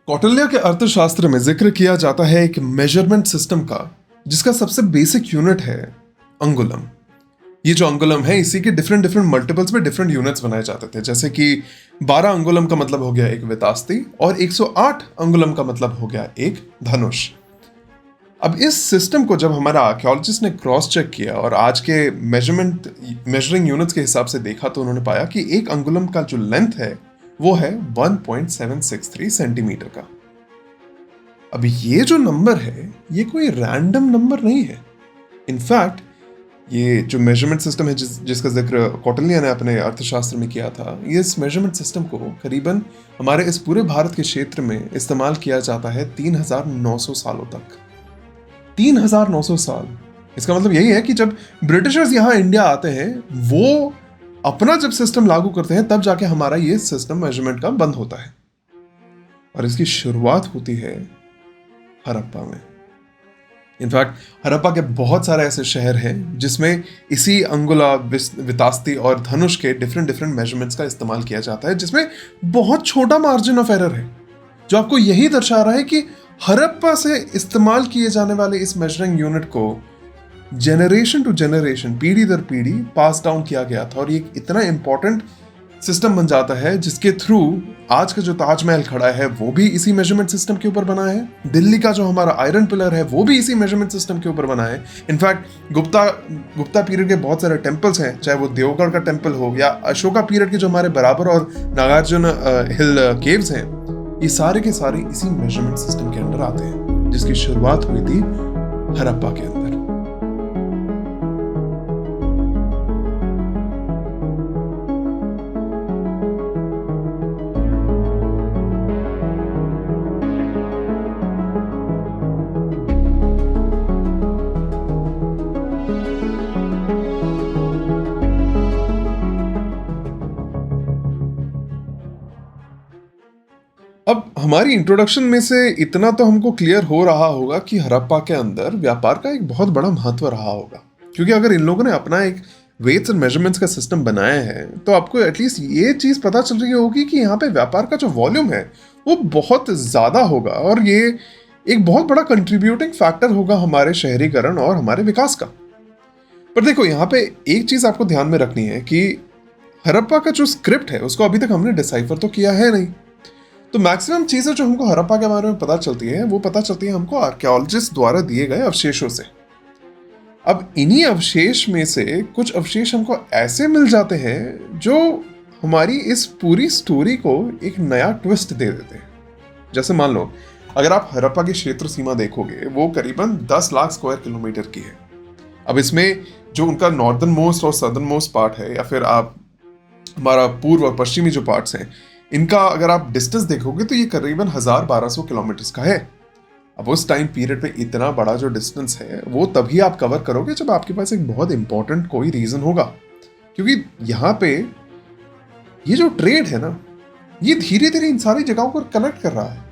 कौटिल्य के अर्थशास्त्र में जिक्र किया जाता है एक मेजरमेंट सिस्टम का, जिसका सबसे बेसिक यूनिट है अंगुलम। ये जो अंगुलम है, इसी के डिफरेंट डिफरेंट मल्टीपल्स में डिफरेंट यूनिट्स बनाए जाते थे। जैसे कि 12 अंगुलम का मतलब हो गया एक वितास्ती और 108 अंगुलम का मतलब हो गया एक धनुष। अब इस सिस्टम को जब हमारा आर्कियोलॉजिस्ट ने क्रॉस चेक किया और आज के मेजरिंग यूनिट्स के हिसाब से देखा, तो उन्होंने पाया कि एक अंगुलम का जो लेंथ है वो है 1.763 सेंटीमीटर का। अब ये जो नंबर है ये कोई रैंडम नंबर नहीं है। इनफैक्ट ये जो मेजरमेंट सिस्टम है जिसका जिक्र कौटिल्य ने अपने अर्थशास्त्र में किया था, ये इस मेजरमेंट सिस्टम को करीबन हमारे इस पूरे भारत के क्षेत्र में इस्तेमाल किया जाता है 3900 सालों तक। 3900 साल। इसका मतलब यही है कि जब ब्रिटिशर्स यहाँ इंडिया आते हैं, वो अपना जब सिस्टम लागू करते हैं, तब जाके हमारा ये सिस्टम मेजरमेंट का बंद होता है। और इसकी शुरुआत होती है हड़प्पा में। इनफैक्ट हड़प्पा के बहुत सारे ऐसे शहर हैं जिसमें इसी अंगुला, वितास्ती और धनुष के डिफरेंट मेजरमेंट्स का इस्तेमाल किया जाता है, जिसमें बहुत छोटा मार्जिन ऑफ एरर है, जो आपको यही दर्शा रहा है कि हड़प्पा से इस्तेमाल किए जाने वाले इस मेजरिंग यूनिट को जनरेशन टू जनरेशन, पीढ़ी दर पीढ़ी पास डाउन किया गया था। और ये इतना इंपॉर्टेंट सिस्टम बन जाता है जिसके थ्रू आज का जो ताजमहल खड़ा है वो भी इसी मेजरमेंट सिस्टम के ऊपर बना है। दिल्ली का जो हमारा आयरन पिलर है वो भी इसी मेजरमेंट सिस्टम के ऊपर बना है। इनफैक्ट गुप्ता पीरियड के बहुत सारे टेम्पल्स हैं, चाहे वो देवगढ़ का टेम्पल हो या अशोका पीरियड के जो हमारे बराबर और नागार्जुन हिल केव्स हैं, ये सारे के सारे इसी मेजरमेंट सिस्टम के अंदर आते हैं, जिसकी शुरुआत हुई थी हड़प्पा के अंदर। अब हमारी इंट्रोडक्शन में से इतना तो हमको क्लियर हो रहा होगा कि हड़प्पा के अंदर व्यापार का एक बहुत बड़ा महत्व रहा होगा, क्योंकि अगर इन लोगों ने अपना एक वेट्स एंड मेजरमेंट्स का सिस्टम बनाया है, तो आपको एटलीस्ट ये चीज़ पता चल रही होगी कि यहाँ पे व्यापार का जो वॉल्यूम है वो बहुत ज़्यादा होगा, और ये एक बहुत बड़ा कंट्रीब्यूटिंग फैक्टर होगा हमारे शहरीकरण और हमारे विकास का। पर देखो, यहाँ पे एक चीज़ आपको ध्यान में रखनी है कि हड़प्पा का जो स्क्रिप्ट है उसको अभी तक हमने डिसाइफर तो किया है नहीं। तो मैक्सिमम चीज़ें जो हमको हड़प्पा के बारे में पता चलती है वो पता चलती है हमको आर्कियोलॉजिस्ट द्वारा दिए गए अवशेषों से। अब इन्हीं अवशेष में से कुछ अवशेष हमको ऐसे मिल जाते हैं जो हमारी इस पूरी स्टोरी को एक नया ट्विस्ट दे देते हैं। जैसे मान लो, अगर आप हड़प्पा की क्षेत्र सीमा देखोगे, वो करीबन 10 लाख स्क्वायर किलोमीटर की है। अब इसमें जो उनका नॉर्दर्न मोस्ट और सदर्न मोस्ट पार्ट है, या फिर आप हमारा पूर्व और पश्चिमी जो पार्ट्स हैं, इनका अगर आप डिस्टेंस देखोगे तो ये करीबन 1200 किलोमीटर का है। अब उस टाइम पीरियड पे इतना बड़ा जो डिस्टेंस है वो तभी आप कवर करोगे जब आपके पास एक बहुत इंपॉर्टेंट कोई रीजन होगा, क्योंकि यहाँ पे ये जो ट्रेड है ना, ये धीरे धीरे इन सारी जगहों को कनेक्ट कर रहा है।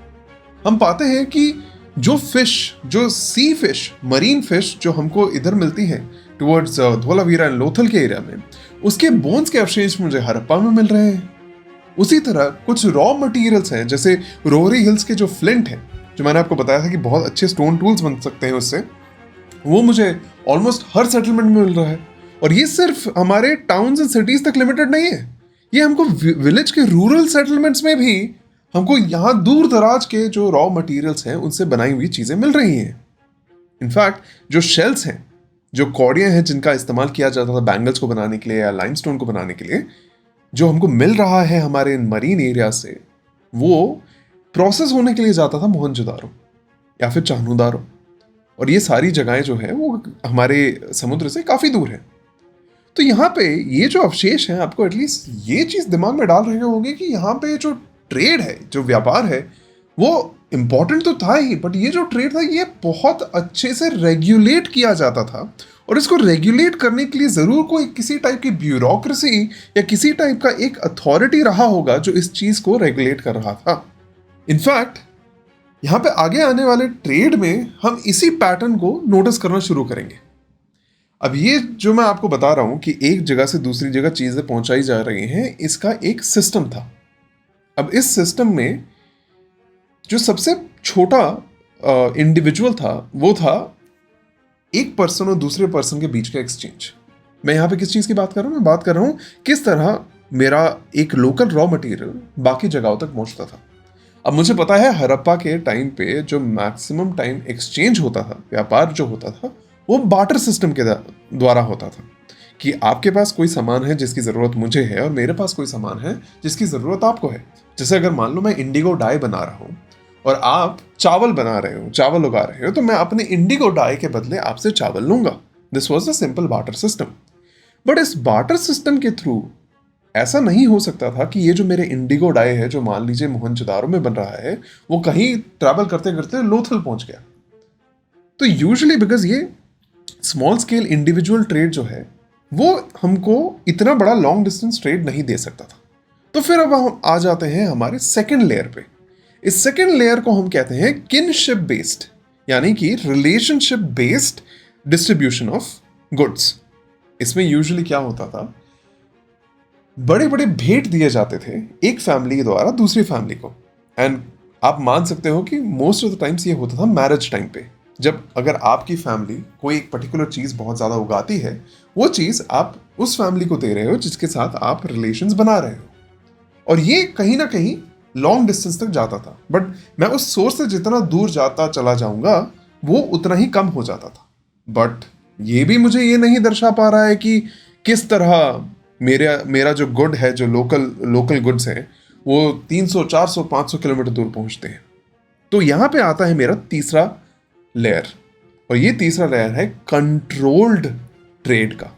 हम पाते हैं कि जो फिश, जो सी फिश, मरीन फिश जो हमको इधर मिलती है टुवर्ड्स धोलावीरा एंड लोथल के एरिया में, उसके बोन्स के अवशेष मुझे हड़प्पा में मिल रहे हैं। उसी तरह कुछ रॉ मटेरियल्स हैं, जैसे रोहरी हिल्स के जो फ्लिंट है, जो मैंने आपको बताया था कि बहुत अच्छे स्टोन टूल्स बन सकते हैं उससे, वो मुझे ऑलमोस्ट हर सेटलमेंट में मिल रहा है। और ये सिर्फ हमारे टाउन्स एंड सिटीज तक लिमिटेड नहीं है, ये हमको विलेज के रूरल सेटलमेंट्स में भी हमको यहाँ दूर दराज के जो रॉ मटेरियल्स हैं उनसे बनाई हुई चीज़ें मिल रही हैं। इनफैक्ट जो शेल्स हैं, जो कौड़ियाँ हैं जिनका इस्तेमाल किया जाता था बैंगल्स को बनाने के लिए या लाइमस्टोन को बनाने के लिए, जो हमको मिल रहा है हमारे इन मरीन एरिया से, वो प्रोसेस होने के लिए जाता था मोहनजोदारो या फिर चाहनुदारो। और ये सारी जगहें जो है वो हमारे समुद्र से काफ़ी दूर है। तो यहाँ पे ये जो अवशेष हैं, आपको एटलीस्ट ये चीज़ दिमाग में डाल रहे होंगे कि यहाँ पे जो ट्रेड है, जो व्यापार है, वो इम्पॉर्टेंट तो था ही, बट ये जो ट्रेड था ये बहुत अच्छे से रेगुलेट किया जाता था। और इसको रेगुलेट करने के लिए ज़रूर कोई किसी टाइप की ब्यूरोक्रेसी या किसी टाइप का एक अथॉरिटी रहा होगा जो इस चीज़ को रेगुलेट कर रहा था। इनफैक्ट यहाँ पे आगे आने वाले ट्रेड में हम इसी पैटर्न को नोटिस करना शुरू करेंगे। अब ये जो मैं आपको बता रहा हूँ कि एक जगह से दूसरी जगह चीज़ें पहुँचाई जा रही हैं, इसका एक सिस्टम था। अब इस सिस्टम में जो सबसे छोटा इंडिविजुअल था वो था एक पर्सन और दूसरे पर्सन के बीच का एक्सचेंज। मैं यहाँ पे किस चीज़ की बात कर रहा हूँ? मैं बात कर रहा हूँ किस तरह मेरा एक लोकल रॉ मटेरियल बाकी जगहों तक पहुँचता था। अब मुझे पता है हड़प्पा के टाइम पे जो मैक्सिमम टाइम एक्सचेंज होता था, व्यापार जो होता था, वो बार्टर सिस्टम के द्वारा होता था कि आपके पास कोई सामान है जिसकी ज़रूरत मुझे है और मेरे पास कोई सामान है जिसकी ज़रूरत आपको है। जैसे अगर मान लो मैं इंडिगो डाई बना रहा हूँ और आप चावल बना रहे हो, चावल उगा रहे हो, तो मैं अपने इंडिगो डाई के बदले आपसे चावल लूंगा। This was the simple barter system. But इस बार्टर सिस्टम के थ्रू ऐसा नहीं हो सकता था कि ये जो मेरे इंडिगो डाई है, जो मान लीजिए मोहनजोदारो में बन रहा है, वो कहीं ट्रैवल करते करते लोथल पहुंच गया। तो यूजुअली बिकॉज ये स्मॉल स्केल इंडिविजुअल ट्रेड जो है वो हमको इतना बड़ा लॉन्ग डिस्टेंस ट्रेड नहीं दे सकता था। तो फिर अब हम आ जाते हैं हमारे सेकेंड लेयर पे। इस सेकेंड लेयर को हम कहते हैं किनशिप बेस्ड, यानी कि relationship based distribution of goods. इसमें यूजुअली क्या होता था, बड़े बड़े भेंट दिए जाते थे एक फैमिली के द्वारा दूसरी फैमिली को। एंड आप मान सकते हो कि मोस्ट ऑफ द टाइम्स ये होता था मैरिज टाइम पे, जब अगर आपकी फैमिली कोई एक पर्टिकुलर चीज़ बहुत ज़्यादा उगाती है, वो चीज़ आप उस फैमिली को दे रहे हो जिसके साथ आप रिलेशंस बना रहे हो। और ये कहीं ना कहीं लॉन्ग डिस्टेंस तक जाता था, बट मैं उस सोर्स से जितना दूर जाता चला जाऊंगा वो उतना ही कम हो जाता था। बट ये भी मुझे ये नहीं दर्शा पा रहा है कि किस तरह मेरा जो गुड है, जो लोकल गुड्स है, वो 300, 400, 500 किलोमीटर दूर पहुंचते हैं। तो यहाँ पे आता है मेरा तीसरा लेयर, और ये तीसरा लेयर है कंट्रोल्ड ट्रेड का।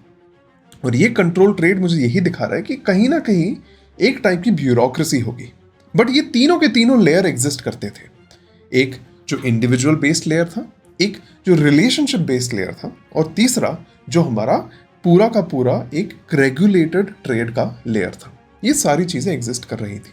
और ये कंट्रोल ट्रेड मुझे यही दिखा रहा है कि कहीं ना कहीं एक टाइप की ब्यूरोक्रेसी होगी। बट ये तीनों के तीनों लेयर एग्जिस्ट करते थे। एक जो इंडिविजुअल बेस्ड लेयर था, एक जो रिलेशनशिप बेस्ड लेयर था, और तीसरा जो हमारा पूरा का पूरा एक रेगुलेटेड ट्रेड का लेयर था। ये सारी चीज़ें एग्जिस्ट कर रही थी।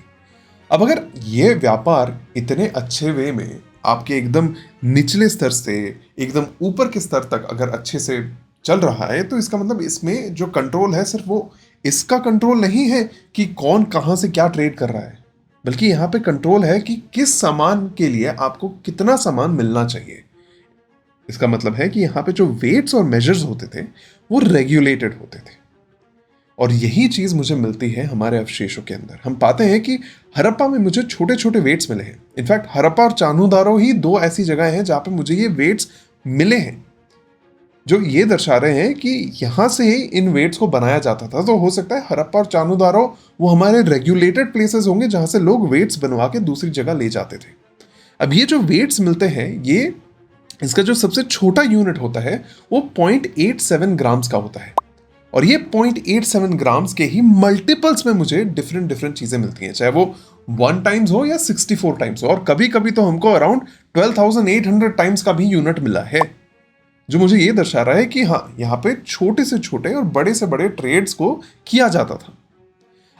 अब अगर ये व्यापार इतने अच्छे वे में आपके एकदम निचले स्तर से एकदम ऊपर के स्तर तक अगर अच्छे से चल रहा है, तो इसका मतलब इसमें जो कंट्रोल है सिर्फ वो इसका कंट्रोल नहीं है कि कौन कहाँ से क्या ट्रेड कर रहा है, बल्कि यहाँ पे कंट्रोल है कि किस सामान के लिए आपको कितना सामान मिलना चाहिए। इसका मतलब है कि यहाँ पे जो वेट्स और मेजर्स होते थे वो रेगुलेटेड होते थे। और यही चीज़ मुझे मिलती है हमारे अवशेषों के अंदर। हम पाते हैं कि हड़प्पा में मुझे छोटे छोटे वेट्स मिले हैं। इनफैक्ट हड़प्पा और चान्होदारो ही दो ऐसी जगह हैं जहाँ पे मुझे ये वेट्स मिले हैं, जो ये दर्शा रहे हैं कि यहाँ से ही इन वेट्स को बनाया जाता था। तो हो सकता है हड़प्पा और चान्होदारो वो हमारे रेगुलेटेड प्लेसेस होंगे जहाँ से लोग वेट्स बनवा के दूसरी जगह ले जाते थे। अब ये जो वेट्स मिलते हैं, ये इसका जो सबसे छोटा यूनिट होता है वो 0.87 ग्राम्स का होता है। और ये 0.87 ग्राम्स के ही मल्टीपल्स में मुझे डिफरेंट चीज़ें मिलती हैं, चाहे वो 1 टाइम्स हो या 64 टाइम्स हो। और कभी कभी तो हमको अराउंड 12,800 टाइम्स का भी यूनिट मिला है, जो मुझे ये दर्शा रहा है कि हाँ, यहाँ पे छोटे से छोटे और बड़े से बड़े ट्रेड्स को किया जाता था।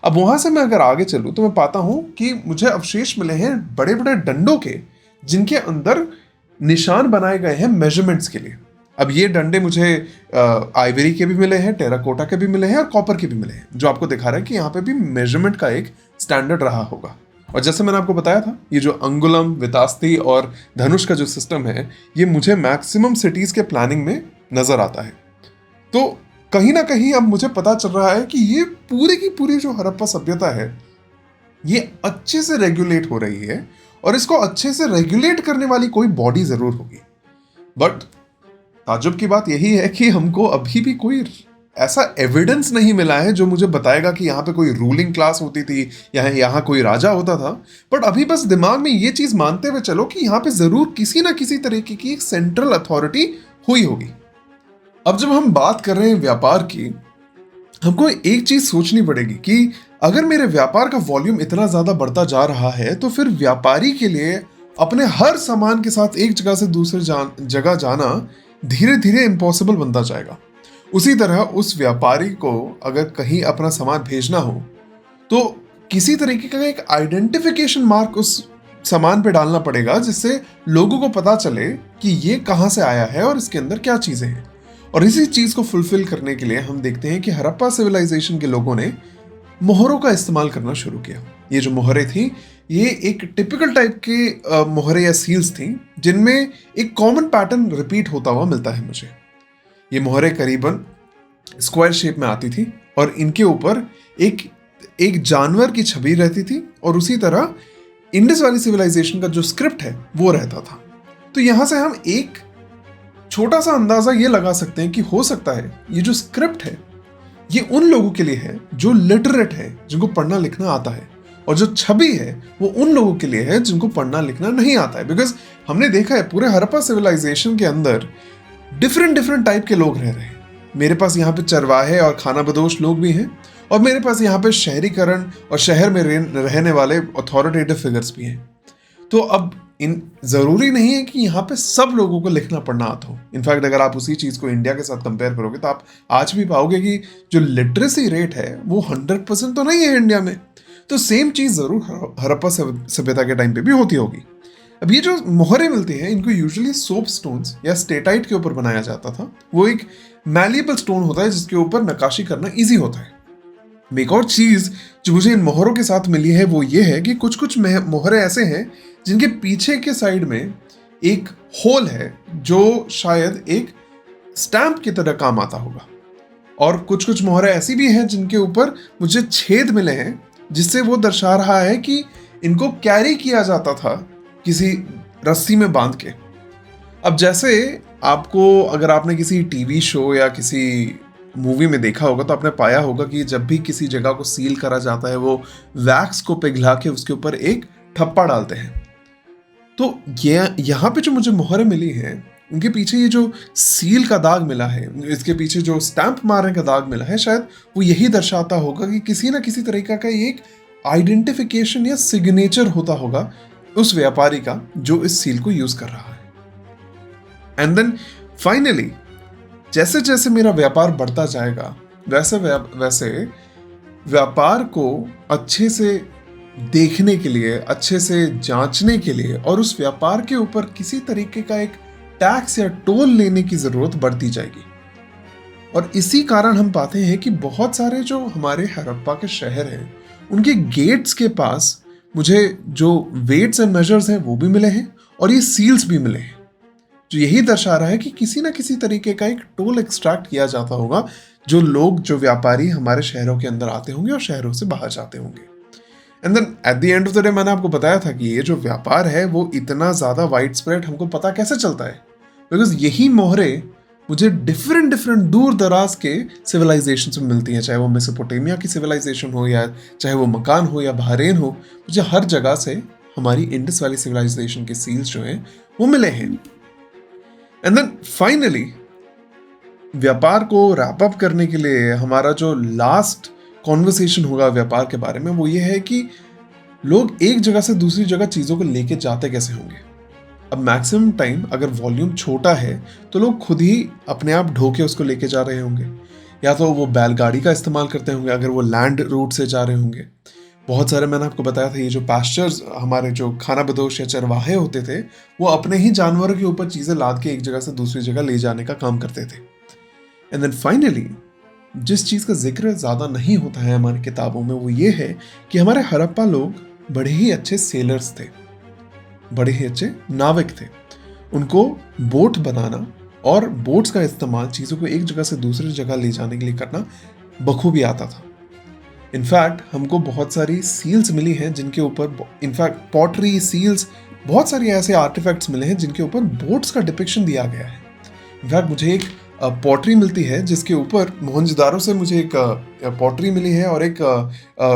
अब वहाँ से मैं अगर आगे चलूँ तो मैं पाता हूँ कि मुझे अवशेष मिले हैं बड़े बड़े डंडों के, जिनके अंदर निशान बनाए गए हैं मेजरमेंट्स के लिए। अब ये डंडे मुझे आइवरी के भी मिले हैं, टेराकोटा के भी मिले हैं और कॉपर के भी मिले हैं, जो आपको दिखा रहा है कि यहाँ पे भी मेजरमेंट का एक स्टैंडर्ड रहा होगा। और जैसे मैंने आपको बताया था, ये जो अंगुलम, वितास्ती और धनुष का जो सिस्टम है, ये मुझे मैक्सिमम सिटीज के प्लानिंग में नजर आता है। तो कहीं ना कहीं अब मुझे पता चल रहा है कि ये पूरी की पूरी जो हड़प्पा सभ्यता है, ये अच्छे से रेगुलेट हो रही है, और इसको अच्छे से रेगुलेट करने वाली कोई बॉडी जरूर होगी। बट ताज्जुब की बात यही है कि हमको अभी भी कोई ऐसा एविडेंस नहीं मिला है जो मुझे बताएगा कि यहाँ पे कोई रूलिंग क्लास होती थी या यहाँ कोई राजा होता था। बट अभी बस दिमाग में ये चीज़ मानते हुए चलो कि यहाँ पे ज़रूर किसी ना किसी तरीके की एक सेंट्रल अथॉरिटी हुई होगी। अब जब हम बात कर रहे हैं व्यापार की, हमको एक चीज़ सोचनी पड़ेगी कि अगर मेरे व्यापार का वॉल्यूम इतना ज़्यादा बढ़ता जा रहा है, तो फिर व्यापारी के लिए अपने हर सामान के साथ एक जगह से दूसरी जगह जाना धीरे धीरे इम्पॉसिबल बनता जाएगा। उसी तरह उस व्यापारी को अगर कहीं अपना सामान भेजना हो, तो किसी तरीके का एक आइडेंटिफिकेशन मार्क उस सामान पे डालना पड़ेगा, जिससे लोगों को पता चले कि ये कहाँ से आया है और इसके अंदर क्या चीज़ें हैं। और इसी चीज़ को फुलफिल करने के लिए हम देखते हैं कि हड़प्पा सिविलाइजेशन के लोगों ने मोहरों का इस्तेमाल करना शुरू किया। ये जो मोहरे थी, ये एक टिपिकल टाइप के मोहरे या सील्स थी जिनमें एक कॉमन पैटर्न रिपीट होता हुआ मिलता है मुझे। ये मोहरे करीबन स्क्वायर शेप में आती थी और इनके ऊपर एक एक जानवर की छवि रहती थी और उसी तरह इंडस वैली सिविलाइजेशन का जो स्क्रिप्ट है वो रहता था। तो यहां से हम एक छोटा सा अंदाजा ये लगा सकते हैं कि हो सकता है ये जो स्क्रिप्ट है ये उन लोगों के लिए है जो लिटरेट है, जिनको पढ़ना लिखना आता है, और जो छवि है वो उन लोगों के लिए है जिनको पढ़ना लिखना नहीं आता है। बिकॉज हमने देखा है पूरे हड़प्पा सिविलाइजेशन के अंदर डिफरेंट टाइप के लोग रह रहे हैं। मेरे पास यहाँ पे चरवाहे और खानाबदोश लोग भी हैं, और मेरे पास यहाँ पे शहरीकरण और शहर में रहने वाले अथॉरिटेटिव फिगर्स भी हैं। तो अब इन जरूरी नहीं है कि यहाँ पे सब लोगों को लिखना पढ़ना आता हो। इनफैक्ट अगर आप उसी चीज़ को इंडिया के साथ कंपेयर करोगे तो आप आज भी पाओगे कि जो लिटरेसी रेट है वो 100% तो नहीं है इंडिया में। तो सेम चीज़ ज़रूर हड़प्पा सभ्यता के टाइम पे भी होती होगी। अब ये जो मोहरे मिलती हैं इनको यूजुअली सोप स्टोन्स या स्टेटाइट के ऊपर बनाया जाता था। वो एक मैलिएबल स्टोन होता है जिसके ऊपर नक्काशी करना ईजी होता है। एक और चीज़ जो मुझे इन मोहरों के साथ मिली है वो ये है कि कुछ कुछ मोहरे ऐसे हैं जिनके पीछे के साइड में एक होल है जो शायद एक स्टैंप की तरह काम आता होगा, और कुछ कुछ मोहरे ऐसी भी हैं जिनके ऊपर मुझे छेद मिले हैं जिससे वो दर्शा रहा है कि इनको कैरी किया जाता था किसी रस्सी में बांध के। अब जैसे आपको अगर आपने किसी टीवी शो या किसी मूवी में देखा होगा तो आपने पाया होगा कि जब भी किसी जगह को सील करा जाता है वो वैक्स को पिघला के उसके ऊपर एक ठप्पा डालते हैं। तो ये यहाँ पे जो मुझे मोहरें मिली हैं उनके पीछे ये जो सील का दाग मिला है, इसके पीछे जो स्टैंप मारने का दाग मिला है, शायद वो यही दर्शाता होगा कि किसी ना किसी तरीका का एक आइडेंटिफिकेशन या सिग्नेचर होता होगा उस व्यापारी का जो इस सील को यूज कर रहा है। एंड देन फाइनली जैसे जैसे मेरा व्यापार बढ़ता जाएगा वैसे वैसे व्यापार को अच्छे से देखने के लिए, अच्छे से जांचने के लिए और उस व्यापार के ऊपर किसी तरीके का एक टैक्स या टोल लेने की जरूरत बढ़ती जाएगी। और इसी कारण हम पाते हैं कि बहुत सारे जो हमारे हड़प्पा के शहर हैं उनके गेट्स के पास मुझे जो वेट्स एंड मेजर्स हैं वो भी मिले हैं और ये सील्स भी मिले हैं, जो यही दर्शा रहा है कि किसी ना किसी तरीके का एक टोल एक्सट्रैक्ट किया जाता होगा जो लोग, जो व्यापारी हमारे शहरों के अंदर आते होंगे और शहरों से बाहर जाते होंगे। And then at the end of the day मैंने आपको बताया था कि ये जो व्यापार है वो इतना ज़्यादा वाइड स्प्रेड हमको पता कैसे चलता है, बिकॉज यही मोहरे मुझे डिफरेंट दूर दराज के सिविलाइजेशन में मिलती हैं, चाहे वो मेसोपोटामिया की सिविलाइजेशन हो या चाहे वो मकान हो या बहरेन हो। मुझे हर जगह से हमारी इंडस वैली सिविलाइजेशन के सील्स जो हैं वो मिले हैं। एंड देन फाइनली व्यापार को रैप अप करने के लिए हमारा जो लास्ट कॉन्वर्सेशन होगा व्यापार के बारे में वो ये है कि लोग एक जगह से दूसरी जगह चीज़ों को लेके जाते कैसे होंगे। अब मैक्सिमम टाइम अगर वॉल्यूम छोटा है तो लोग खुद ही अपने आप ढोके उसको लेके जा रहे होंगे, या तो वो बैलगाड़ी का इस्तेमाल करते होंगे अगर वो लैंड रूट से जा रहे होंगे। बहुत सारे मैंने आपको बताया था ये जो पास्चर्स, हमारे जो खानाबदोश या चरवाहे होते थे वो अपने ही जानवरों के ऊपर चीज़ें लाद के एक जगह से दूसरी जगह ले जाने का काम करते थे। एंड देन फाइनली जिस चीज़ का जिक्र ज़्यादा नहीं होता है हमारी किताबों में वो ये है कि हमारे हड़प्पा लोग बड़े ही अच्छे सेलर्स थे, बड़े ही अच्छे नाविक थे। उनको बोट बनाना और बोट्स का इस्तेमाल चीज़ों को एक जगह से दूसरी जगह ले जाने के लिए करना बखूबी आता था। इनफैक्ट हमको बहुत सारी सील्स मिली हैं जिनके ऊपर, इनफैक्ट पॉटरी, सील्स, बहुत सारी ऐसे आर्टिफैक्ट्स मिले हैं जिनके ऊपर बोट्स का डिपिक्शन दिया गया है। इनफैक्ट मुझे एक पॉटरी मिलती है जिसके ऊपर, मोहनजोदारो से मुझे एक पॉटरी मिली है और एक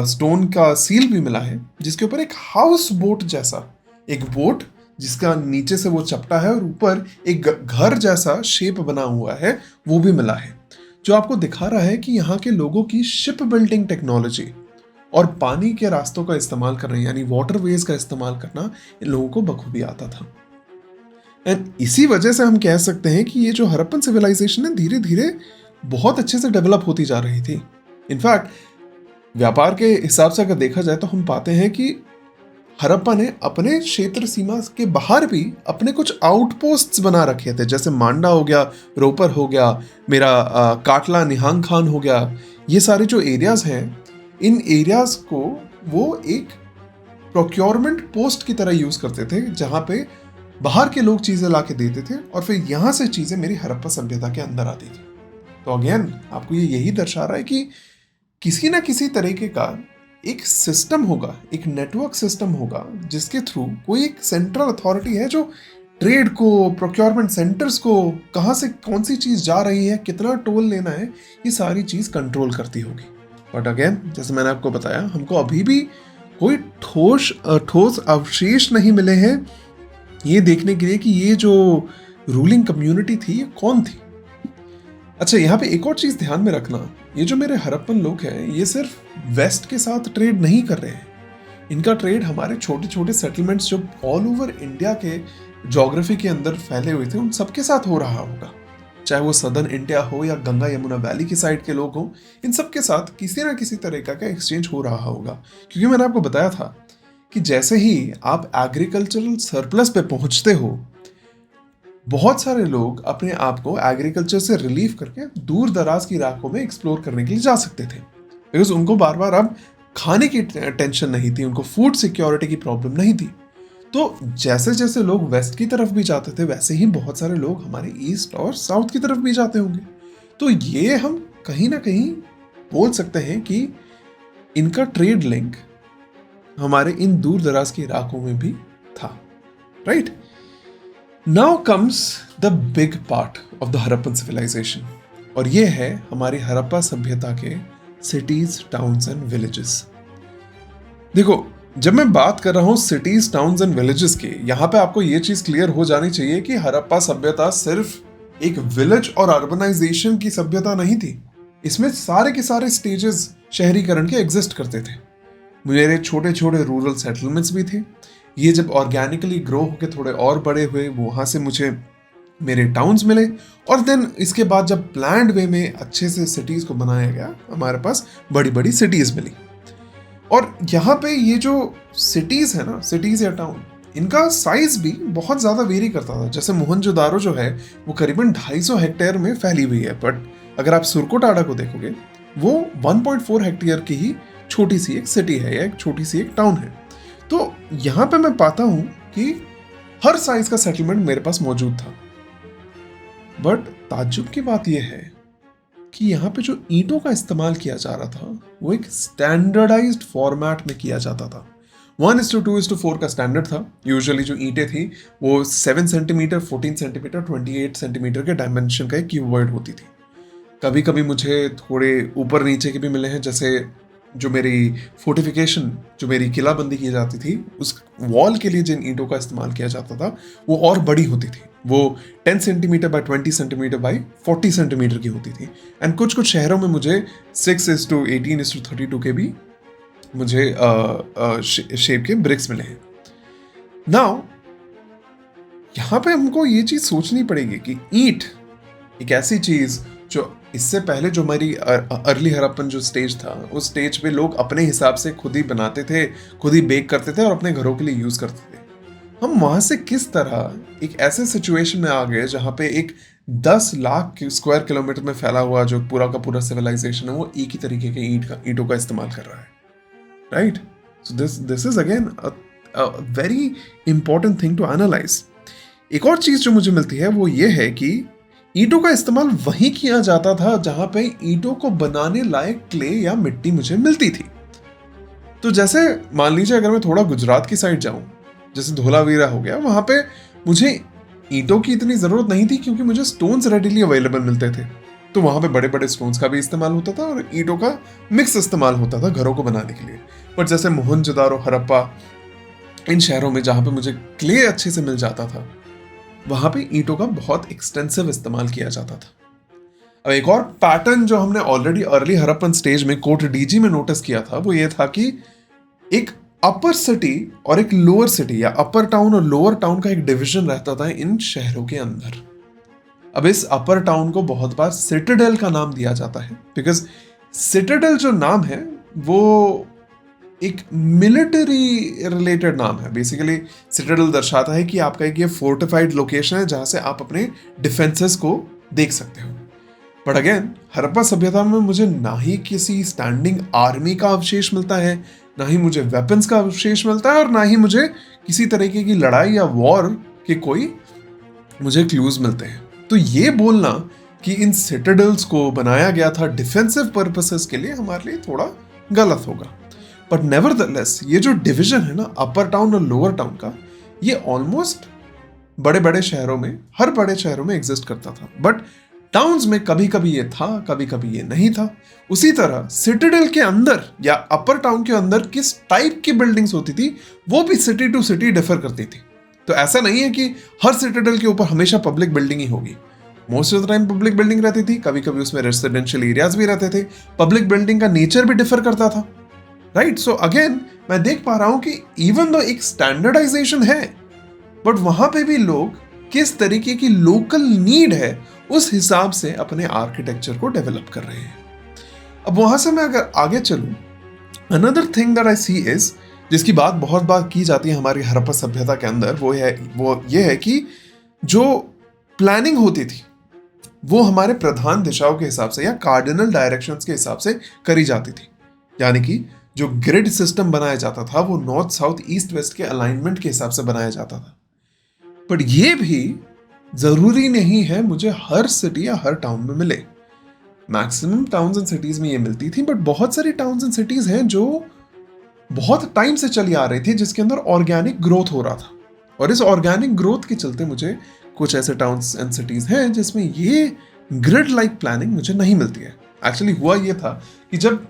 स्टोन का सील भी मिला है जिसके ऊपर एक हाउस बोट जैसा, एक बोट जिसका नीचे से वो चपटा है और ऊपर एक घर जैसा शेप बना हुआ है वो भी मिला है, जो आपको दिखा रहा है कि यहाँ के लोगों की शिप बिल्डिंग टेक्नोलॉजी और पानी के रास्तों का इस्तेमाल करना, यानी वाटरवेज का इस्तेमाल करना इन लोगों को बखूबी आता था। एंड इसी वजह से हम कह सकते हैं कि ये जो हड़प्पन सिविलाइजेशन है धीरे धीरे बहुत अच्छे से डेवलप होती जा रही थी। इनफैक्ट व्यापार के हिसाब से अगर देखा जाए तो हम पाते हैं कि हड़प्पा ने अपने क्षेत्र सीमा के बाहर भी अपने कुछ आउटपोस्ट्स बना रखे थे, जैसे मांडा हो गया, रोपर हो गया, मेरा काटला निहांग खान हो गया। ये सारे जो एरियाज हैं इन एरियाज को वो एक प्रोक्योरमेंट पोस्ट की तरह यूज करते थे, जहां पे बाहर के लोग चीजें ला के देते थे और फिर यहां से चीजें मेरी हड़प्पा सभ्यता के अंदर आती थी। तो अगेन आपको ये यही दर्शा रहा है कि किसी ना किसी तरीके का एक सिस्टम होगा, एक नेटवर्क सिस्टम होगा, जिसके थ्रू कोई एक सेंट्रल अथॉरिटी है जो ट्रेड को, प्रोक्योरमेंट सेंटर्स को, कहाँ से कौन सी चीज जा रही है, कितना टोल लेना है, ये सारी चीज कंट्रोल करती होगी। बट अगेन जैसे मैंने आपको बताया, हमको अभी भी कोई ठोस अवशेष नहीं मिले हैं ये देखने के लिए कि ये जो रूलिंग कम्युनिटी थी ये कौन थी। अच्छा, यहाँ पे एक और चीज ध्यान में रखना, ये जो मेरे हड़प्पन लोग हैं ये सिर्फ वेस्ट के साथ ट्रेड नहीं कर रहे हैं, इनका ट्रेड हमारे छोटे छोटे सेटलमेंट्स जो ऑल ओवर इंडिया के ज्योग्राफी के अंदर फैले हुए थे उन सबके साथ हो रहा होगा। चाहे वो सदर्न इंडिया हो या गंगा यमुना वैली की साइड के लोग हों, इन सब के साथ किसी ना किसी तरीका का एक्सचेंज हो रहा होगा। क्योंकि मैंने आपको बताया था कि जैसे ही आप एग्रीकल्चरल सरप्लस पे पहुंचते हो, बहुत सारे लोग अपने आप को एग्रीकल्चर से रिलीव करके दूर दराज की इलाकों में एक्सप्लोर करने के लिए जा सकते थे, बिकॉज उनको बार बार अब खाने की टेंशन नहीं थी, उनको फूड सिक्योरिटी की प्रॉब्लम नहीं थी। तो जैसे जैसे लोग वेस्ट की तरफ भी जाते थे, वैसे ही बहुत सारे लोग हमारे ईस्ट और साउथ की तरफ भी जाते होंगे। तो ये हम कहीं ना कहीं बोल सकते हैं कि इनका ट्रेड लिंक हमारे इन दूर दराज के इलाकों में भी था, right? Now comes the big part of the Harappan civilisation, और ये है हमारी हड़प्पा सभ्यता के सिटीज, टाउन्स एंड विलेजेस। देखो, जब मैं बात कर रहा हूं सिटीज, टाउन्स एंड विलेजेस की, यहां पे आपको ये चीज क्लियर हो जानी चाहिए कि हड़प्पा सभ्यता सिर्फ एक विलेज और अर्बनाइजेशन की सभ्यता नहीं थी। इसमें सारे के सारे स्टेजेस शहरीकरण के एग्जिस्ट करते थे। मेरे छोटे छोटे रूरल सेटलमेंट्स भी थे। ये जब ऑर्गेनिकली ग्रो होकर थोड़े और बड़े हुए, वहां से मुझे मेरे टाउन्स मिले, और देन इसके बाद जब प्लान्ड वे में अच्छे से सिटीज को बनाया गया, हमारे पास बड़ी बड़ी सिटीज मिली। और यहाँ पे ये जो सिटीज है ना, सिटीज या टाउन, इनका साइज भी बहुत ज़्यादा वेरी करता था। जैसे मोहनजोदारो जो है वो करीबन 250 हेक्टेयर में फैली हुई है, बट अगर आप सुरकोटाडा को देखोगे वो 1.4 हेक्टेयर की ही छोटी सी एक सिटी है या एक छोटी सी एक टाउन है। तो यहाँ पे मैं पाता हूँ कि हर साइज का सेटलमेंट मेरे पास मौजूद था। बट ताज्जुब की बात यह है कि यहाँ पे जो ईंटों का इस्तेमाल किया जा रहा था वो एक स्टैंडर्डाइज्ड फॉर्मेट में किया जाता था। 1:2:4 का स्टैंडर्ड था। यूजुअली जो ईंटें थी वो 7 सेंटीमीटर, 14 सेंटीमीटर, 28 सेंटीमीटर के डायमेंशन का एक क्यूबॉइड होती थी। कभी कभी मुझे थोड़े ऊपर नीचे के भी मिले हैं, जैसे जो मेरी फोर्टिफिकेशन, जो मेरी किलाबंदी की जाती थी, उस वॉल के लिए जिन ईंटों का इस्तेमाल किया जाता था वो और बड़ी होती थी। वो 10 centimetre bye 20 centimetre bye 40 centimetre की होती थी। एंड कुछ कुछ शहरों में मुझे 6:18:32 के भी मुझे शेप के ब्रिक्स मिले हैं। नाउ यहाँ पे हमको ये चीज सोचनी पड़ेगी कि ईंट एक ऐसी चीज जो इससे पहले जो हमारी अर्ली हड़प्पन जो स्टेज था, उस स्टेज पे लोग अपने हिसाब से खुद ही बनाते थे, खुद ही बेक करते थे और अपने घरों के लिए यूज करते थे। हम वहां से किस तरह एक ऐसे सिचुएशन में आ गए जहां पे एक 10 लाख स्क्वायर किलोमीटर में फैला हुआ जो पूरा का पूरा सिविलाइजेशन है वो एक ही तरीके के ईंटों का इस्तेमाल कर रहा है, right? So this is again a very important thing to analyse. एक और चीज जो मुझे मिलती है वो ये है कि ईंटों का इस्तेमाल वहीं किया जाता था जहां पे ईंटों को बनाने लायक क्ले या मिट्टी मुझे मिलती थी। तो जैसे मान लीजिए अगर मैं थोड़ा गुजरात की साइड जाऊं, जैसे धोलावीरा हो गया, वहां पे मुझे ईंटों की इतनी जरूरत नहीं थी क्योंकि मुझे स्टोन्स रेडिली अवेलेबल मिलते थे। तो वहां पे बड़े बड़े स्टोन्स का भी इस्तेमाल होता था और ईंटों का मिक्स इस्तेमाल होता था घरों को बनाने के लिए। बट जैसे मोहनजोदारो, हड़प्पा, इन शहरों में जहां पे मुझे क्ले अच्छे से मिल जाता था, वहां पे ईंटों का बहुत एक्सटेंसिव इस्तेमाल किया जाता था। अब एक और पैटर्न जो हमने ऑलरेडी अर्ली हड़प्पन स्टेज में कोट डीजी में नोटिस किया था वो ये था कि एक अपर सिटी और एक लोअर सिटी या अपर टाउन और लोअर टाउन का एक डिवीजन रहता था इन शहरों के अंदर। अब इस अपर टाउन को बहुत बार सिटाडेल का नाम दिया जाता है, बिकॉज सिटाडेल जो नाम है वो एक मिलिट्री रिलेटेड नाम है। बेसिकली सिटाडेल दर्शाता है कि आपका एक ये फोर्टिफाइड लोकेशन है जहां से आप अपने डिफेंसेस को देख सकते हो। बट अगेन हड़प्पा सभ्यता में मुझे ना ही किसी स्टैंडिंग आर्मी का अवशेष मिलता है, ना ही मुझे वेपन्स का अवशेष मिलता है और ना ही मुझे किसी तरीके की लड़ाई या वॉर के कोई मुझे क्लूज मिलते हैं। तो ये बोलना कि इन सिटाडल्स को बनाया गया था डिफेंसिव पर्पसेस के लिए हमारे लिए थोड़ा गलत होगा। बट नेवरदलेस ये जो डिवीजन है ना अपर टाउन और लोअर टाउन का, ये ऑलमोस्ट बड़े बड़े शहरों में, हर बड़े शहरों में एग्जिस्ट करता था। बट टाउन्स में कभी कभी ये था, कभी कभी ये नहीं था। उसी तरह सिटाडेल के अंदर या अपर टाउन के अंदर किस टाइप की बिल्डिंग्स होती थी वो भी सिटी टू सिटी डिफर करती थी। तो ऐसा नहीं है कि हर सिटाडेल के ऊपर हमेशा पब्लिक बिल्डिंग ही होगी। Most of the time public building रहती थी, कभी कभी उसमें रेसिडेंशियल एरियाज भी रहते थे। पब्लिक बिल्डिंग का नेचर भी डिफर करता था, राइट। सो अगेन मैं देख पा रहा हूं कि इवन दो एक स्टैंडर्डाइजेशन है, बट वहां पे भी लोग किस तरीके की लोकल नीड है उस हिसाब से अपने आर्किटेक्चर को डेवलप कर रहे हैं। अब वहां से मैं अगर आगे चलूं, another thing that I see is, जिसकी बात बहुत बार की जाती है हमारी हड़प्पा सभ्यता के अंदर, वो ये है कि जो प्लानिंग होती थी वो हमारे प्रधान दिशाओं के हिसाब से या कार्डिनल डायरेक्शंस के हिसाब से करी जाती थी। यानी कि जो ग्रिड सिस्टम बनाया जाता था वो नॉर्थ साउथ ईस्ट वेस्ट के अलाइनमेंट के हिसाब से बनाया जाता था। बट ये भी जरूरी नहीं है मुझे हर सिटी या हर टाउन में मिले। मैक्सिमम टाउन्स एंड सिटीज में ये मिलती थी, बट बहुत सारी टाउन्स एंड सिटीज हैं जो बहुत टाइम से चली आ रही थी, जिसके अंदर ऑर्गेनिक ग्रोथ हो रहा था। और इस ऑर्गेनिक ग्रोथ के चलते मुझे कुछ ऐसे टाउन्स एंड सिटीज हैं जिसमें ये ग्रिड लाइक प्लानिंग मुझे नहीं मिलती है। एक्चुअली हुआ ये था कि जब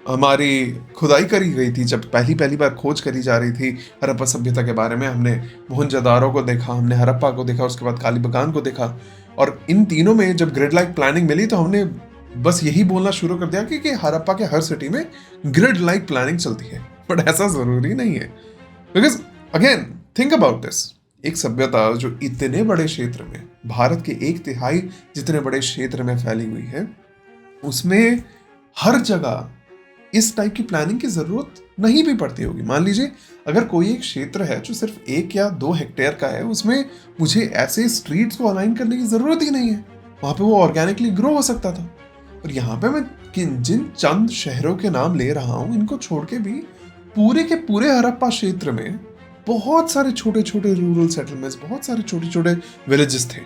हमारी खुदाई करी गई थी, जब पहली बार खोज करी जा रही थी हड़प्पा सभ्यता के बारे में, हमने मोहनजोदारो को देखा, हमने हड़प्पा को देखा, उसके बाद कालीबंगान को देखा। और इन तीनों में जब ग्रिड लाइक प्लानिंग मिली तो हमने बस यही बोलना शुरू कर दिया कि हड़प्पा के हर सिटी में ग्रिड लाइक प्लानिंग चलती है। बट ऐसा जरूरी नहीं है, because again think about this. एक सभ्यता जो इतने बड़े क्षेत्र में, भारत के 1/3 जितने बड़े क्षेत्र में फैली हुई है, उसमें हर जगह इस टाइप की प्लानिंग की जरूरत नहीं भी पड़ती होगी। मान लीजिए अगर कोई एक क्षेत्र है जो सिर्फ 1 या 2 हेक्टेयर का है, उसमें मुझे ऐसे स्ट्रीट्स को अलाइन करने की जरूरत ही नहीं है, वहां पे वो ऑर्गेनिकली ग्रो हो सकता था। और यहाँ पे मैं जिन चंद शहरों के नाम ले रहा हूँ, इनको छोड़ के भी पूरे के पूरे हड़प्पा क्षेत्र में बहुत सारे छोटे छोटे रूरल सेटलमेंट्स, बहुत सारे छोटे छोटे विलेजेस थे।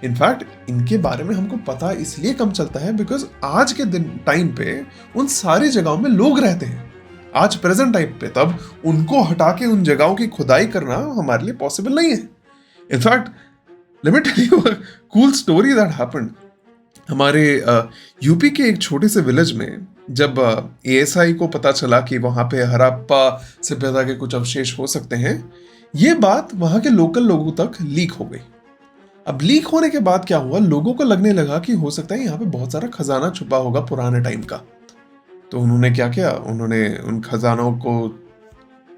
इनफैक्ट इनके बारे में हमको पता इसलिए कम चलता है बिकॉज आज के दिन टाइम पे उन सारी जगहों में लोग रहते हैं, आज प्रेजेंट टाइम पे। तब उनको हटा के उन जगहों की खुदाई करना हमारे लिए पॉसिबल नहीं है। In fact let me tell you a cool story that happened. हमारे यूपी के एक छोटे से विलेज में जब एएसआई को पता चला कि वहां पे हड़प्पा सभ्यता के कुछ अवशेष हो सकते हैं, ये बात वहां के लोकल लोगों तक लीक हो गई। अब लीक होने के बाद क्या हुआ, लोगों को लगने लगा कि हो सकता है यहाँ पे बहुत सारा खजाना छुपा होगा पुराने टाइम का। तो उन्होंने क्या किया, उन्होंने उन खजानों को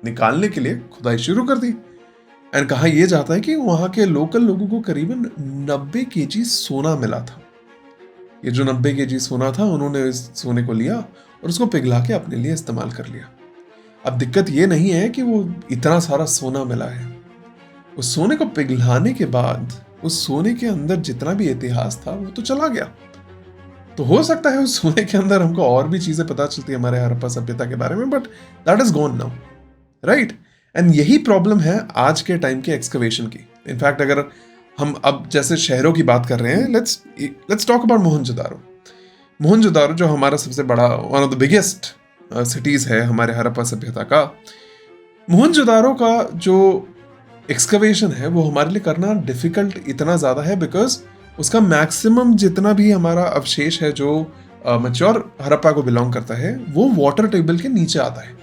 निकालने के लिए खुदाई शुरू कर दी। एंड कहा यह जाता है कि वहां के लोकल लोगों को करीबन 90 केजी सोना मिला था। ये जो 90 केजी सोना था, उन्होंने इस सोने को लिया और उसको पिघला के अपने लिए इस्तेमाल कर लिया। अब दिक्कत ये नहीं है कि वो इतना सारा सोना मिला है, उस सोने को पिघलाने के बाद उस सोने के अंदर जितना भी इतिहास था वो तो चला गया। तो हो सकता है उस सोने के अंदर हमको और भी चीजें पता चलती है हमारे हड़प्पा सभ्यता के बारे में, but that is gone now, right. And यही प्रॉब्लम है आज के टाइम के एक्सकवेशन की। इनफैक्ट अगर हम अब जैसे शहरों की बात कर रहे हैं, let's talk about Mohenjodaro. Mohenjodaro जो हमारा सबसे बड़ा, one of the biggest cities है हमारे हड़प्पा सभ्यता का, मोहनजोदारो का जो एक्सकवेशन है वो हमारे लिए करना डिफिकल्ट इतना ज़्यादा है बिकॉज उसका मैक्सिमम जितना भी हमारा अवशेष है जो मैच्योर हड़प्पा को बिलोंग करता है, वो वाटर टेबल के नीचे आता है।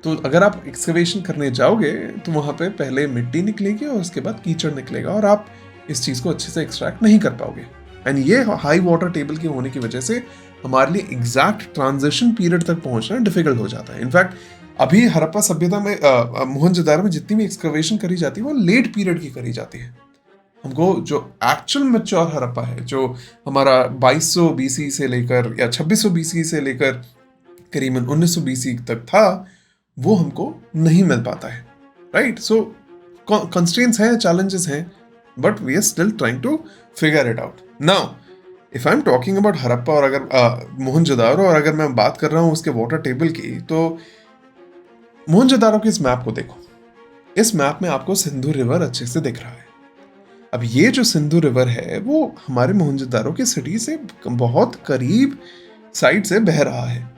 तो अगर आप एक्सकवेशन करने जाओगे तो वहाँ पे पहले मिट्टी निकलेगी और उसके बाद कीचड़ निकलेगा और आप इस चीज़ को अच्छे से एक्सट्रैक्ट नहीं कर पाओगे। एंड ये हाई वाटर टेबल के होने की वजह से हमारे लिए एग्जैक्ट ट्रांजिशन पीरियड तक पहुँचना डिफिकल्ट हो जाता है। इनफैक्ट अभी हड़प्पा सभ्यता में मोहनजोदारो में जितनी भी एक्सकवेशन करी जाती है वो लेट पीरियड की करी जाती है। हमको जो एक्चुअल मैच्योर हड़प्पा है, जो हमारा 2200 बीसी से लेकर या 2600 बीसी से लेकर करीबन 1900 बीसी तक था, वो हमको नहीं मिल पाता है, राइट। सो कंस्ट्रेंट्स हैं, चैलेंजेस हैं, but we are still trying to figure it out. Now if I am talking about Harappa और अगर मोहनजोदारो और अगर मैं बात कर रहा हूँ उसके वाटर टेबल की, तो मोहनजोदारो के इस मैप को देखो। इस मैप में आपको सिंधु रिवर अच्छे से दिख रहा है। अब ये जो सिंधु रिवर है वो हमारे मोहनजोदारो की सिटी से बहुत करीब साइड से बह रहा है,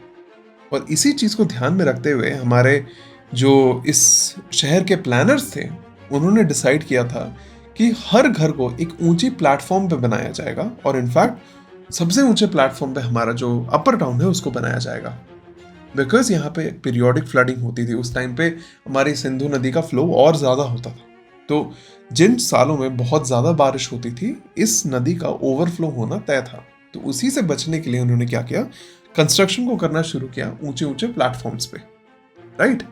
और इसी चीज को ध्यान में रखते हुए हमारे जो इस शहर के प्लानर्स थे उन्होंने डिसाइड किया था कि हर घर को एक ऊंची प्लेटफॉर्म पे बनाया जाएगा, और इनफैक्ट सबसे ऊंचे प्लेटफॉर्म पे हमारा जो अपर टाउन है उसको बनाया जाएगा, बिकॉज यहाँ पे पीरियोडिक फ्लडिंग होती थी। उस टाइम पे हमारी सिंधु नदी का फ्लो और ज़्यादा होता था, तो जिन सालों में बहुत ज़्यादा बारिश होती थी इस नदी का ओवरफ्लो होना तय था। तो उसी से बचने के लिए उन्होंने क्या किया, कंस्ट्रक्शन को करना शुरू किया ऊंचे ऊंचे प्लेटफॉर्म्स पे, राइट।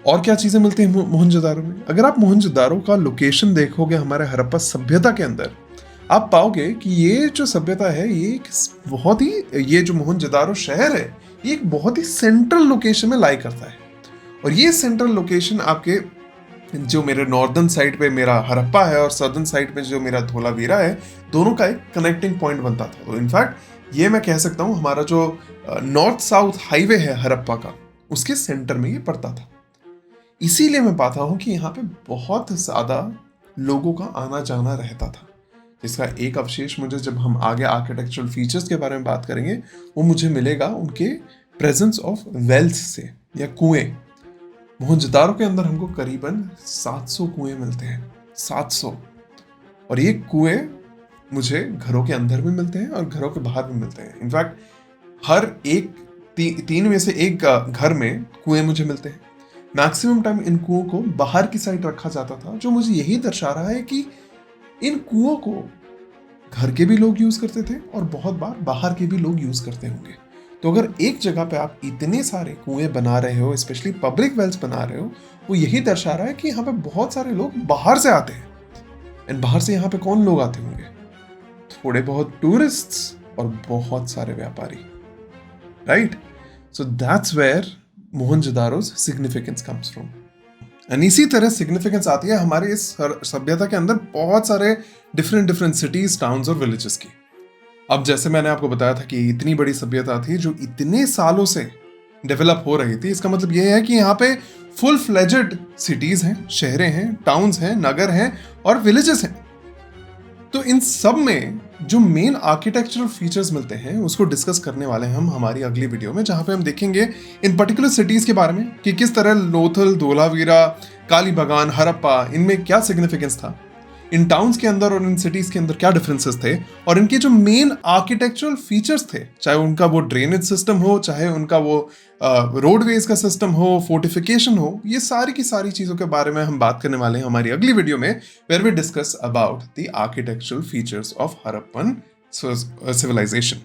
और क्या चीज़ें मिलती हैं मोहनजोदारो में? अगर आप मोहनजोदारो का लोकेशन देखोगे हमारे हड़प्पा सभ्यता के अंदर, आप पाओगे कि ये जो सभ्यता है ये एक बहुत ही, ये जो मोहनजोदारो शहर है ये एक बहुत ही सेंट्रल लोकेशन में लाई करता है। और ये सेंट्रल लोकेशन आपके जो मेरे नॉर्दर्न साइड पे मेरा हड़प्पा है और सदर्न साइड पे जो मेरा धोलावीरा है, दोनों का एक कनेक्टिंग पॉइंट बनता था। तो इनफैक्ट ये मैं कह सकता हूँ हमारा जो नॉर्थ साउथ हाईवे है हड़प्पा का, उसके सेंटर में ये पड़ता था। इसीलिए मैं पाता हूँ कि यहाँ पे बहुत ज़्यादा लोगों का आना जाना रहता था, जिसका एक अवशेष मुझे जब हम आगे आर्किटेक्चरल फीचर्स के बारे में बात करेंगे वो मुझे मिलेगा उनके प्रेजेंस ऑफ वेल्स से या कुएं। मोहनजोदारो के अंदर हमको करीबन 700 कुएं मिलते हैं, 700। और ये कुएं मुझे घरों के अंदर भी मिलते हैं और घरों के बाहर भी मिलते हैं। इनफैक्ट हर एक तीन में से एक घर में कुएं मुझे मिलते हैं। मैक्सिमम टाइम इन कुओं को बाहर की साइड रखा जाता था, जो मुझे यही दर्शा रहा है कि इन कुओं को घर के भी लोग यूज करते थे और बहुत बार बाहर के भी लोग यूज करते होंगे। तो अगर एक जगह पे आप इतने सारे कुएं बना रहे हो, स्पेशली पब्लिक वेल्स बना रहे हो, वो यही दर्शा रहा है कि यहाँ पे बहुत सारे लोग बाहर से आते हैं। एंड बाहर से यहाँ पे कौन लोग आते होंगे? थोड़े बहुत टूरिस्ट्स और बहुत सारे व्यापारी, right. So that's where Mohenjodaro's significance comes from। And इसी तरह सिग्निफिकेंस आती है हमारे इस सभ्यता के अंदर बहुत सारे डिफरेंट सिटीज, टाउन्स और विलेजेस की। अब जैसे मैंने आपको बताया था कि इतनी बड़ी सभ्यता थी जो इतने सालों से डेवलप हो रही थी, इसका मतलब ये है कि यहाँ पे फुल फ्लेजेड सिटीज हैं, शहरें हैं, टाउन्स हैं, नगर हैं और विलेजेस हैं। तो इन सब में जो मेन आर्किटेक्चरल फीचर्स मिलते हैं उसको डिस्कस करने वाले हैं हम हमारी अगली वीडियो में, जहां पे हम देखेंगे इन पर्टिकुलर सिटीज के बारे में कि किस तरह लोथल, धोलावीरा, कालीबंगान, हड़प्पा, इनमें क्या सिग्निफिकेंस था, इन टाउन्स के अंदर और इन सिटीज के अंदर क्या डिफरेंसेस थे, और इनके जो मेन आर्किटेक्चरल फीचर्स थे, चाहे उनका वो ड्रेनेज सिस्टम हो, चाहे उनका वो रोडवेज का सिस्टम हो, फोर्टिफिकेशन हो, ये सारी की सारी चीजों के बारे में हम बात करने वाले हैं हमारी अगली वीडियो में, where we discuss about the architectural features of Harappan civilization.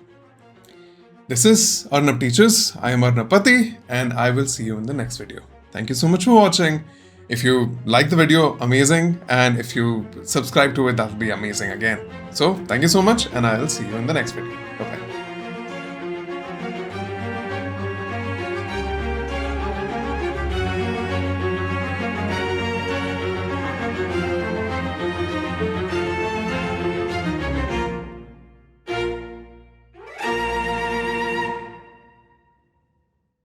This is Arnab Teachers. I am Arnab Pati and I will see you in the next video. Thank you so much for watching. If you like the video, amazing. And if you subscribe to it, that will be amazing again. So thank you so much and I will see you in the next video. Bye-bye.